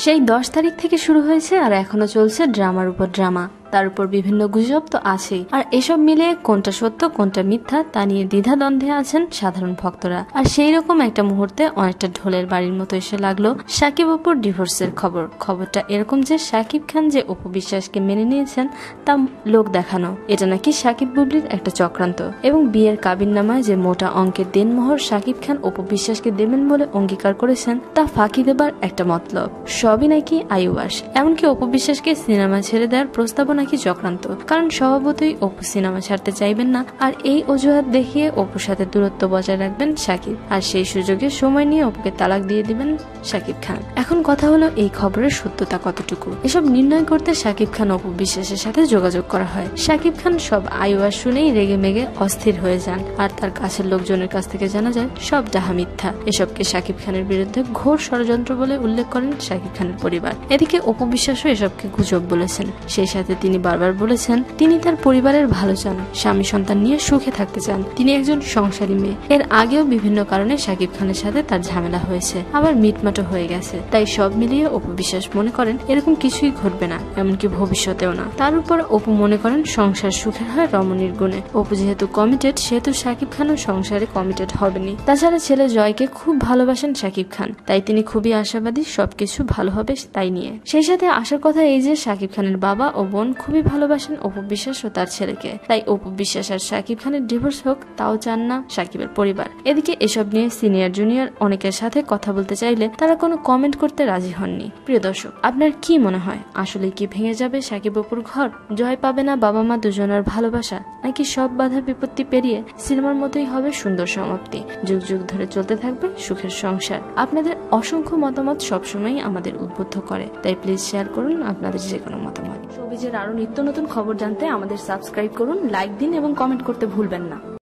সেই 10 তারিখ থেকে শুরু হয়েছে আর এখনো চলছে ড্রামার উপর ড্রামা, তার উপর বিভিন্ন গুজব তো আছেই। আর এসব মিলে কোনটা সত্য কোনটা মিথ্যা তা নিয়ে দ্বিধাদ্বন্দ্বে আছেন সাধারণ ভক্তরা। আর সেই রকম একটা মুহূর্তে অনেকটা ঢোলের বাড়ির মতো এসে লাগলো সাকিব অপুর ডিভোর্সের খবরটা এরকম যে সাকিব খান যে অপু বিশ্বাসকে মেনে নিয়েছেন তা লোক দেখানো, এটা নাকি সাকিব বুবলির একটা চক্রান্ত, এবং বিয়ের কাবিননামায় যে মোটা অঙ্কের দেনমোহর সাকিব খান অপু বিশ্বাসকে দেবেন বলে অঙ্গীকার করেছেন তা ফাঁকি দেবার একটা মতলব। সবই নাকি আইওয়াস। এমনকি অপু বিশ্বাসকে সিনেমা ছেড়ে দেওয়ার প্রস্তাব নাকি চক্রান্ত, কারণ স্বভাবতই অপু সিনেমা ছাড়তে চাইবেন না, আর এই অজুহাত দেখিয়ে অপুর সাথে দূরত্ব বজায় রাখবেন সাকিব, আর সেই সুযোগে সময় নিয়ে অপুকে তালাক দিয়ে দিবেন সাকিব খান। এখন কথা হলো এই খবরের সত্যতা কতটুকু। এসব নির্ণয় করতে সাকিব খান অপু বিশ্বাসের সাথে যোগাযোগ করা হয়। সাকিব খান সব আইওয়াস শুনেই রেগে মেগে অস্থির হয়ে যান, আর তার কাছের লোকজনের কাছ থেকে জানা যায় সব ডাহা মিথ্যা। এসবকে সাকিব খানের বিরুদ্ধে ঘোর ষড়যন্ত্র বলে উল্লেখ করেন সাকিব খানের পরিবার। এদিকে অপু বিশ্বাসও এসবকে গুজব বলেছেন। সেই সাথে তিনি বারবার বলেছেন তিনি তার পরিবারের ভালো চান, স্বামী সন্তান নিয়ে সুখে থাকতে চান, তিনি একজন সংসারী মেয়ে। এর আগেও বিভিন্ন কারণে সাকিব খানের সাথে তার ঝামেলা হয়েছে, আবার মিটমাটও হয়ে গেছে। তাই সব মিলিয়ে অপু বিশ্বাস মনে করেন এরকম কিছুই ঘটবে না, এমনকি ভবিষ্যতেও না। তার উপর অপু মনে করেন সংসার সুখের হয় রমণীর গুণে। অপু যেহেতু কমিটেড সেহেতু সাকিব খানও সংসারে কমিটেড হবেনি। তাছাড়া ছেলে জয়কে খুব ভালোবাসেন সাকিব খান, তাই তিনি খুবই আশাবাদী সবকিছু ভালো হবে তাই নিয়ে। সেই সাথে আসার কথা এই যে সাকিব খানের বাবা ও বোন খুবই ভালোবাসেন অপু বিশ্বাস ও তার ছেলেকে, তাই অপু বিশ্বাস আর সাকিব খানের ডিভোর্স হোক তাও চান না সাকিবের পরিবার। এদিকে এসব নিয়ে সিনিয়র জুনিয়র অনেকের সাথে কথা বলতে চাইলে তারা কোনো কমেন্ট করতে রাজি হননি। প্রিয় দর্শক, আপনার কি মনে হয় আসলে কি ভেঙে যাবে সাকিব অপুর ঘর? জয় পাবে না বাবা মা দুজনের ভালোবাসা, নাকি সব বাধা বিপত্তি পেরিয়ে সিনেমার মতোই হবে সুন্দর সমাপ্তি, যুগ যুগ ধরে চলতে থাকবে সুখের সংসার? আপনাদের অসংখ্য মতামত সবসময় আমাদের উদ্বুদ্ধ করে, তাই প্লিজ শেয়ার করুন আপনাদের যে কোনো মতামত। শোবিজের আরো নিত্য নতুন খবর জানতে আমাদের সাবস্ক্রাইব করুন, লাইক দিন এবং কমেন্ট করতে ভুলবেন না।